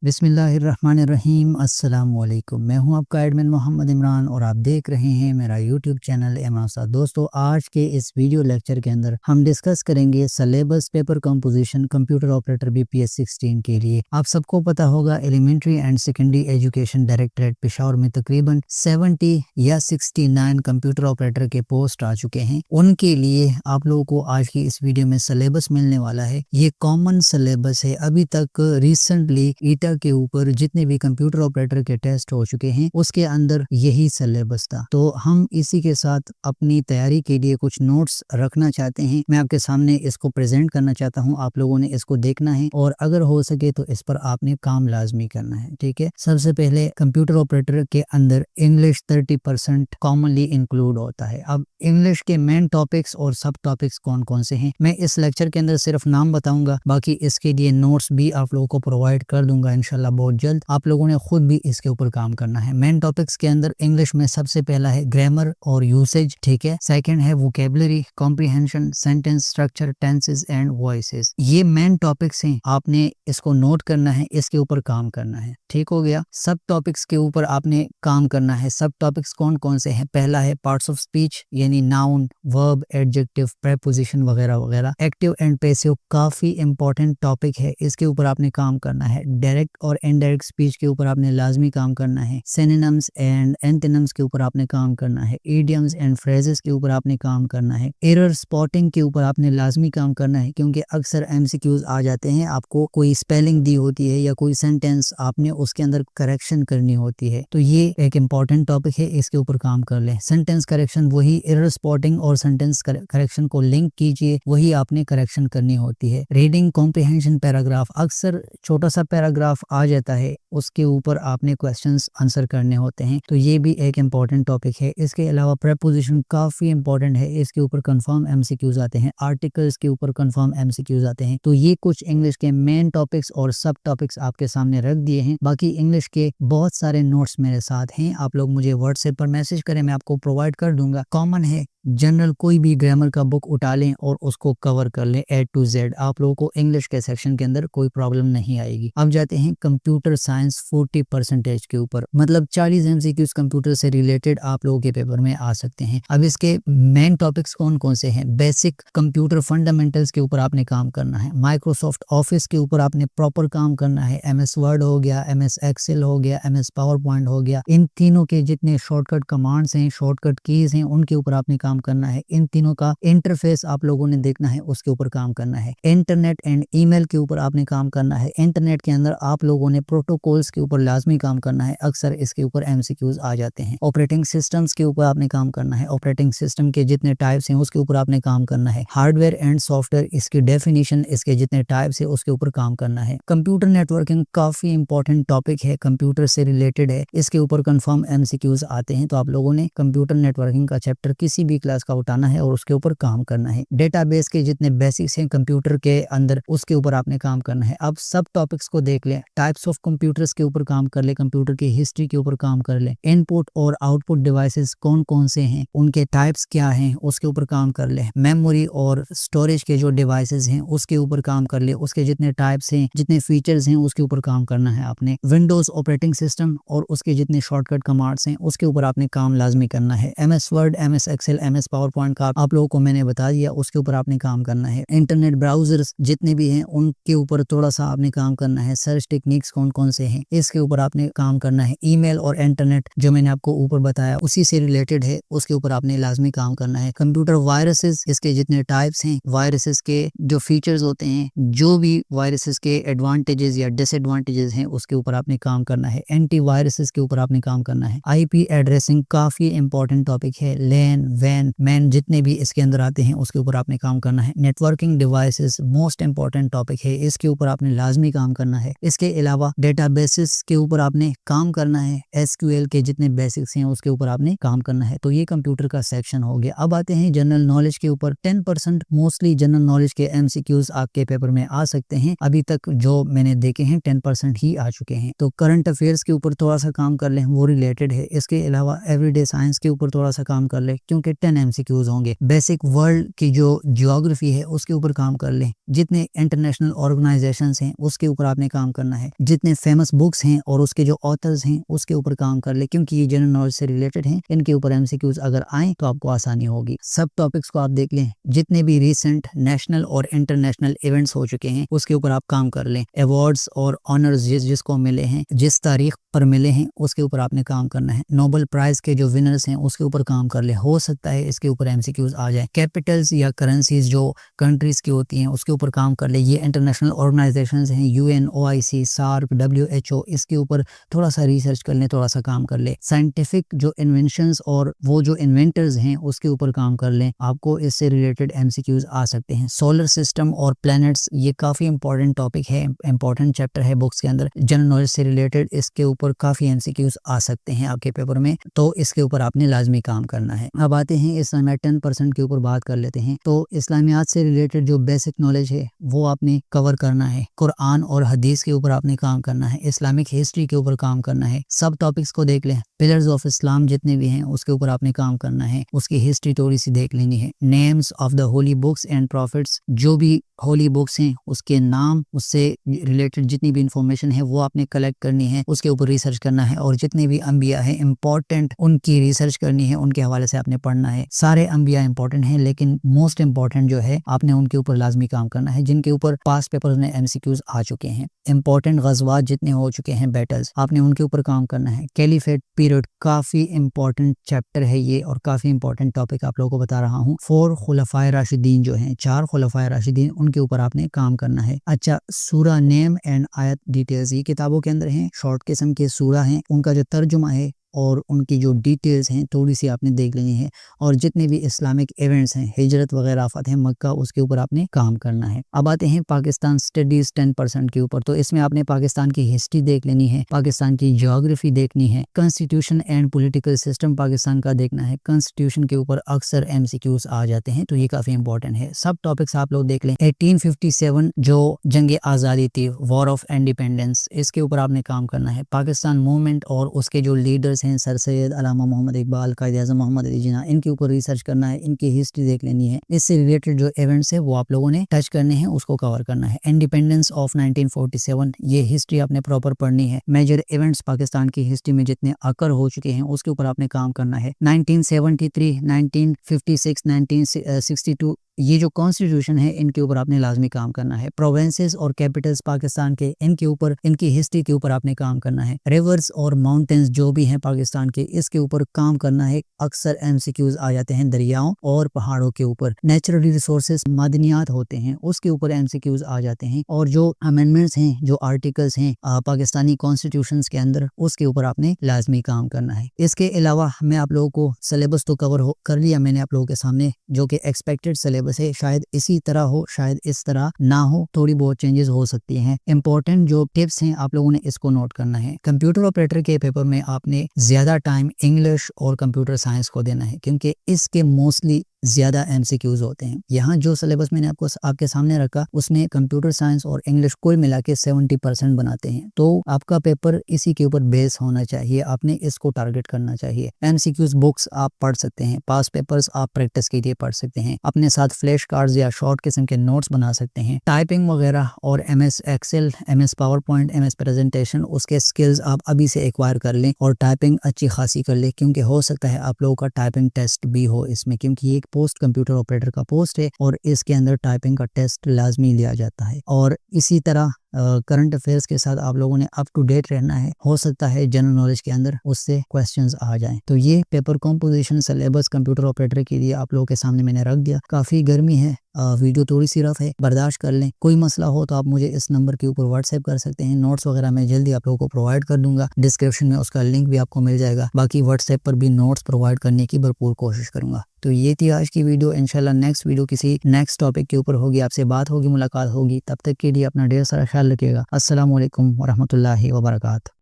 बिस्मिल्लाहिर्रहमानिर्रहीम। अस्सलाम वालेकुम। मैं हूं आपका एडमिन मोहम्मद इमरान और आप देख रहे हैं मेरा यूट्यूब चैनल इमरान उस्ताद। दोस्तों, आज के इस वीडियो लेक्चर के अंदर हम डिस्कस करेंगे syllabus paper composition computer operator BPS 16 के लिए। आप सबको पता होगा elementary and secondary education directorate Peshawar में तकरीबन 70 या 69 कंप्यूटर ऑपरेटर के पोस्ट आ चुके हैं। उनके लिए आप लोगों को आज की इस वीडियो में सिलेबस मिलने वाला है। ये कॉमन सिलेबस है। अभी तक रिसेंटली ईटा के ऊपर जितने भी कंप्यूटर ऑपरेटर के टेस्ट हो चुके हैं उसके अंदर यही सिलेबस था। तो हम इसी के साथ अपनी तैयारी के लिए कुछ नोट्स रखना चाहते हैं। मैं आपके सामने इसको प्रेजेंट करना चाहता हूं। आप लोगों ने इसको देखना है और अगर हो सके तो इस पर आपने काम लाजमी करना है। ठीक है। सबसे पहले कंप्यूटर ऑपरेटर के अंदर इंग्लिश 30% कॉमनली इंक्लूड होता है। अब इंग्लिश के मेन टॉपिक्स और सब टॉपिक्स कौन कौन से हैं मैं इस लेक्चर के अंदर सिर्फ नाम बताऊंगा, बाकी इसके लिए नोट्स भी आप लोगों को प्रोवाइड कर दूंगा इंशाल्लाह बहुत जल्द। आप लोगों ने खुद भी इसके ऊपर काम करना है। मेन टॉपिक्स के अंदर इंग्लिश में सबसे पहला है ग्रामर और यूसेज। ठीक है। सेकंड है vocabulary, comprehension, sentence structure, tenses and voices. ये मेन टॉपिक्स हैं। आपने इसको नोट करना है, इसके ऊपर काम करना है। ठीक हो गया। सब टॉपिक्स के ऊपर आपने काम करना है। सब टॉपिक्स कौन कौन से हैं? पहला है पार्ट्स ऑफ स्पीच यानी नाउन, वर्ब, एडजेक्टिव, प्रीपोजिशन वगैरह वगैरह। एक्टिव एंड पैसिव काफी इंपॉर्टेंट टॉपिक है, इसके ऊपर आपने काम करना है। डायरेक्ट और इनडायरेक्ट स्पीच के ऊपर आपने लाजमी काम करना है। सिनोनिम्स एंड एंटोनिम्स के ऊपर आपने काम करना है। इडियम्स एंड फ्रेजेस के ऊपर आपने काम करना है। एरर स्पॉटिंग के ऊपर आपने लाजमी काम करना है, क्योंकि अक्सर एमसीक्यूज आ जाते हैं। आपको कोई स्पेलिंग दी होती है या कोई सेंटेंस आपने उसके अंदर करेक्शन करनी होती है, तो ये एक इम्पॉर्टेंट टॉपिक है, इसके ऊपर काम कर ले। सेंटेंस करेक्शन, वही एरर स्पॉटिंग और सेंटेंस करेक्शन को लिंक कीजिए, वही आपने करेक्शन करनी होती है। रीडिंग कॉम्प्रिहेंशन पैराग्राफ, अक्सर छोटा सा पैराग्राफ आ जाता है, उसके ऊपर आपने क्वेश्चंस आंसर करने होते हैं, तो ये भी एक इम्पॉर्टेंट टॉपिक है। इसके अलावा प्रीपोजिशन काफी इंपॉर्टेंट है, इसके ऊपर कंफर्म एमसीक्यूज आते हैं। आर्टिकल्स के ऊपर कंफर्म एमसीक्यूज आते हैं। तो ये कुछ इंग्लिश के मेन टॉपिक्स और सब टॉपिक्स आपके सामने रख दिए हैं। बाकी इंग्लिश के बहुत सारे नोट्स मेरे साथ हैं। आप लोग मुझे व्हाट्सएप पर मैसेज करें, मैं आपको प्रोवाइड कर दूंगा। कॉमन है, जनरल कोई भी ग्रामर का बुक उठा लें और उसको कवर कर लें A to Z। आप लोगों को इंग्लिश के सेक्शन के अंदर कोई प्रॉब्लम नहीं आएगी। अब जाते हैं कंप्यूटर साइंस 40% के ऊपर, मतलब 40 एमसीक्यूज कंप्यूटर से रिलेटेड आप लोगों के पेपर में आ सकते हैं। अब इसके मेन टॉपिक्स कौन कौन से हैं? बेसिक कंप्यूटर फंडामेंटल्स के ऊपर आपने काम करना है। माइक्रोसॉफ्ट ऑफिस के ऊपर आपने प्रॉपर काम करना है। MS वर्ड हो गया, MS एक्सेल हो गया, MS पावर पॉइंट हो गया। इन तीनों के जितने शॉर्टकट कमांड्स हैं, शॉर्टकट कीज हैं, उनके ऊपर आपने काम करना है। इन तीनों का इंटरफेस आप लोगों ने देखना है, उसके ऊपर काम करना है। इंटरनेट एंड ईमेल के ऊपर आपने काम करना है। इंटरनेट के अंदर आप लोगों ने प्रोटोकॉल्स के ऊपर लाजमी काम करना है, अक्सर इसके ऊपर एमसीक्यूज आ जाते हैं। ऑपरेटिंग सिस्टम्स के ऊपर आपने काम करना है। ऑपरेटिंग सिस्टम के जितने टाइप्स हैं उसके ऊपर आपने काम करना है। हार्डवेयर एंड सॉफ्टवेयर, इसकी डेफिनेशन, इसके जितने टाइप्स है उसके ऊपर काम करना है। कंप्यूटर नेटवर्किंग काफी इंपॉर्टेंट टॉपिक है, कंप्यूटर से रिलेटेड है, इसके ऊपर कंफर्म एमसीक्यूज आते हैं। तो आप लोगों ने कंप्यूटर नेटवर्किंग का चैप्टर किसी भी क्लास का उठाना है और उसके ऊपर काम करना है। डेटाबेस के जितने बेसिक्स हैं कंप्यूटर के अंदर, उसके ऊपर आपने काम करना है। अब सब टॉपिक्स को देख लें। टाइप्स ऑफ कंप्यूटर्स के ऊपर काम कर ले, कंप्यूटर की हिस्ट्री के ऊपर काम कर ले। इनपुट और आउटपुट डिवाइसेस कौन कौन से हैं, उनके टाइप्स क्या हैं, उसके ऊपर काम कर ले। मेमोरी और स्टोरेज के जो डिवाइसेस हैं उसके ऊपर काम कर ले, उसके जितने टाइप्स हैं, जितने फीचर्स हैं, उसके ऊपर काम करना है आपने। विंडोज ऑपरेटिंग सिस्टम और उसके जितने शॉर्टकट कमांड्स हैं उसके ऊपर आपने काम लाजमी करना है। MS Word, MS Excel, MS PowerPoint का आप लोगों को मैंने बता दिया, उसके ऊपर आपने काम करना है। इंटरनेट ब्राउजर्स जितने भी हैं उनके ऊपर थोड़ा सा आपने काम करना है। सर्च टेक्निक्स कौन कौन से हैं, इसके ऊपर आपने काम करना है। ईमेल और इंटरनेट जो मैंने आपको ऊपर बताया उसी से रिलेटेड है, उसके ऊपर आपने लाजमी काम करना है। कंप्यूटर वायरसेस, इसके जितने टाइप्स हैं, वायरसेस के जो फीचर्स होते हैं, जो भी वायरसेस के एडवांटेजेस या डिसएडवांटेजेस हैं उसके ऊपर आपने काम करना है। एंटी वायरसेस के ऊपर आपने काम करना है। IP एड्रेसिंग काफी इंपॉर्टेंट टॉपिक है। लैन, वैन, मैन जितने भी इसके अंदर आते हैं उसके ऊपर आपने काम करना है। Networking devices most important topic है, इसके ऊपर आपने लाजमी काम करना है। इसके अलावा डेटाबेसेस के ऊपर आपने काम करना है। SQL के जितने बेसिक्स हैं उसके ऊपर आपने काम करना है। तो ये कंप्यूटर का सेक्शन हो गया। अब आते हैं जनरल नॉलेज के ऊपर। 10% मोस्टली जनरल नॉलेज के MCQs आपके पेपर में आ सकते हैं। अभी तक जो मैंने देखे हैं 10% ही आ चुके हैं। तो करंट अफेयर्स के ऊपर थोड़ा सा काम कर लें, वो रिलेटेड है। इसके अलावा एवरीडे साइंस के ऊपर थोड़ा सा काम कर ले, क्योंकि 10 MCQs होंगे। बेसिक वर्ल्ड की जो जियोग्राफी है उसके ऊपर काम कर लें, जितने इंटरनेशनल ऑर्गेनाइजेशंस हैं उसके ऊपर आपने काम करना है, जितने फेमस बुक्स हैं और उसके जो ऑथर्स हैं उसके ऊपर काम कर ले, क्योंकि ये जनरल नॉलेज से रिलेटेड हैं। इनके ऊपर MCQs अगर आए तो आपको आसानी होगी। सब टॉपिक्स को आप देख लें, जितने भी रिसेंट नेशनल और इंटरनेशनल इवेंट्स हो चुके हैं उसके ऊपर आप काम कर लें। अवार्ड्स और ऑनर्स जिसको मिले हैं, जिस तारीख पर मिले हैं उसके ऊपर आपने काम करना है। नोबेल प्राइज के जो विनर्स हैं उसके ऊपर काम कर ले, हो सकता है इसके ऊपर MCQs आ जाए। कैपिटल्स या करेंसीज जो कंट्रीज की होती हैं उसके ऊपर काम कर ले। ये इंटरनेशनल ऑर्गेनाइजेशंस हैं, UN, OIC, SAARC, WHO, इसके ऊपर थोड़ा सा रिसर्च कर ले, थोड़ा सा काम कर ले। साइंटिफिक जो इन्वेंशंस और वो जो इन्वेंटर्स हैं उसके ऊपर काम कर लें, आपको इससे रिलेटेड MCQs आ सकते हैं। सोलर सिस्टम और प्लैनेट्स, ये काफ़ी इंपॉर्टेंट टॉपिक है, इंपॉर्टेंट चैप्टर है बुक्स के अंदर, जनरल नॉलेज से रिलेटेड। इसके ऊपर काफ़ी MCQs आ सकते हैं आपके पेपर में, तो इसके ऊपर आपने लाजमी काम करना है। अब आते हैं इस्लामियात 10% के ऊपर बात कर लेते हैं। तो इस्लामियात से रिलेटेड जो बेसिक नॉलेज है वो आपने कवर करना है। कुरान और हदीस के ऊपर आपने काम करना है, इस्लामिक हिस्ट्री के ऊपर काम करना है। सब टॉपिक्स को देख लें, पिलर्स ऑफ इस्लाम जितने भी हैं उसके ऊपर आपने काम करना है, उसकी हिस्ट्री थोड़ी सी देख लेनी है। Names of the holy books and profits, जो भी होली बुक्स हैं उसके नाम, उससे रिलेटेड जितनी भी इंफॉर्मेशन है वो आपने कलेक्ट करनी है, उसके ऊपर रिसर्च करना है। और जितने भी अंबिया हैं इंपॉर्टेंट, उनकी रिसर्च करनी है, उनके हवाले से आपने पढ़ना है। सारे अंबिया इंपॉर्टेंट हैं लेकिन मोस्ट इंपॉर्टेंट जो है आपने उनके ऊपर लाजमी काम करना है, जिनके ऊपर पास पेपर्स में MCQs आ चुके हैं। इंपॉर्टेंट गज़वात जितने हो चुके हैं, बैटल्स, आपने उनके ऊपर काम करना है। कैलिफेट पीरियड काफी इंपॉर्टेंट चैप्टर है ये और काफी इंपॉर्टेंट टॉपिक आप लोगों को बता रहा हूँ। 4 खुलफाए राशिदीन जो हैं, 4 खुलफाए राशिदीन, उनके ऊपर आपने काम करना है। अच्छा, सूरा नेम एंड आयत डिटेल्स ये किताबों के अंदर हैं, शॉर्ट किस्म के सूरा हैं, उनका जो तर्जुमा है और उनकी जो डिटेल्स हैं थोड़ी सी आपने देख लेनी है। और जितने भी इस्लामिक इवेंट्स हैं, हिजरत वगैरह, फतह मक्का, उसके ऊपर आपने काम करना है। अब आते हैं पाकिस्तान स्टडीज 10% के ऊपर। तो इसमें आपने पाकिस्तान की हिस्ट्री देख लेनी है, पाकिस्तान की जियोग्राफी देखनी है, constitution and political system Pakistan का देखना है। कॉन्स्टिट्यूशन के ऊपर अक्सर MCQs आ जाते हैं, तो ये काफी इंपॉर्टेंट है। सब टॉपिक्स आप लोग देख लें। 1857 जो जंग आज़ादी थी, वॉर ऑफ इंडिपेंडेंस, इसके ऊपर आपने काम करना है। पाकिस्तान मूवमेंट और उसके जो लीडर्स हैं, सर सैयद अलामा मोहम्मद इकबाल, कायद-ए-आज़म मोहम्मद अली जिन्ना, इनके ऊपर रिसर्च करना है, इनकी हिस्ट्री देख लेनी है। इससे रिलेटेड जो इवेंट्स है वो आप लोगों ने टच करने हैं, उसको कवर करना है। इंडिपेंडेंस ऑफ 1947, ये हिस्ट्री आपने प्रॉपर पढ़नी है। मेजर इवेंट्स पाकिस्तान की हिस्ट्री में जितने अकर हो चुके हैं उसके ऊपर आपने काम करना है। 1973, 1956, 1962, ये जो कॉन्स्टिट्यूशन है इनके ऊपर आपने लाजमी काम करना है। प्रोविंसेस और कैपिटल्स पाकिस्तान के, इनके ऊपर, इनकी हिस्ट्री के ऊपर आपने काम करना है। रिवर्स और माउंटेन्स जो भी हैं पाकिस्तान के, इसके ऊपर काम करना है। अक्सर MCQs आ जाते हैं दरियाओं और पहाड़ों के ऊपर। नेचुरल रिसोर्सेज, मादनियात होते हैं, उसके ऊपर MCQs आ जाते हैं। और जो अमेंडमेंट्स हैं, जो आर्टिकल्स हैं पाकिस्तानी कॉन्स्टिट्यूशन के अंदर, उसके ऊपर आपने लाजमी काम करना है। इसके अलावा मैं आप लोगों को सिलेबस तो कवर कर लिया मैंने आप लोगों के सामने, जो कि एक्सपेक्टेड सिलेबस है। शायद इसी तरह हो, शायद इस तरह ना हो, थोड़ी बहुत चेंजेस हो सकती हैं। इंपॉर्टेंट जो टिप्स हैं आप लोगों ने इसको नोट करना है। कंप्यूटर ऑपरेटर के पेपर में आपने ज्यादा टाइम इंग्लिश और कंप्यूटर साइंस को देना है, क्योंकि इसके मोस्टली ज्यादा MCQs होते हैं। यहाँ जो सिलेबस मैंने आपके सामने रखा उसमें कंप्यूटर साइंस और इंग्लिश कुल मिला के 70% बनाते हैं। तो आपका पेपर इसी के ऊपर बेस होना चाहिए, आपने इसको टारगेट करना चाहिए। MCQs बुक्स आप पढ़ सकते हैं, पास पेपर्स आप प्रैक्टिस के लिए पढ़ सकते हैं, अपने साथ फ्लैश कार्ड्स या शॉर्ट किस्म के नोट्स बना सकते हैं। टाइपिंग वगैरह और MS Excel, MS PowerPoint, MS presentation, उसके स्किल्स आप अभी से एक्वायर कर लें और टाइपिंग अच्छी खासी कर लें, क्योंकि हो सकता है आप लोगों का टाइपिंग टेस्ट भी हो इसमें, क्योंकि एक पोस्ट कंप्यूटर ऑपरेटर का पोस्ट है और इसके अंदर टाइपिंग का टेस्ट लाजमी लिया जाता है। और इसी तरह करंट अफेयर्स के साथ आप लोगों ने अप टू डेट रहना है। हो सकता है जनरल नॉलेज के अंदर उससे क्वेश्चंस आ जाएं। तो ये paper composition syllabus computer operator के लिए आप लोगों के सामने मैंने रख दिया। काफ़ी गर्मी है, वीडियो थोड़ी सी रफ है, बर्दाश्त कर लें। कोई मसला हो तो आप मुझे इस नंबर के ऊपर व्हाट्सएप कर सकते हैं। नोट्स वगैरह मैं जल्दी आप लोगों को प्रोवाइड कर दूंगा, डिस्क्रिप्शन में उसका लिंक भी आपको मिल जाएगा। बाकी व्हाट्सएप पर भी नोट्स प्रोवाइड करने की भरपूर कोशिश करूंगा। तो ये थी आज की वीडियो। इंशाल्लाह नेक्स्ट वीडियो किसी नेक्स्ट टॉपिक के ऊपर होगी, आपसे बात होगी, मुलाकात होगी। तब तक के लिए अपना ढेर सारा ख्याल रखिएगा। अस्सलाम वालेकुम वरहमतुल्लाहि वबरकातुहू।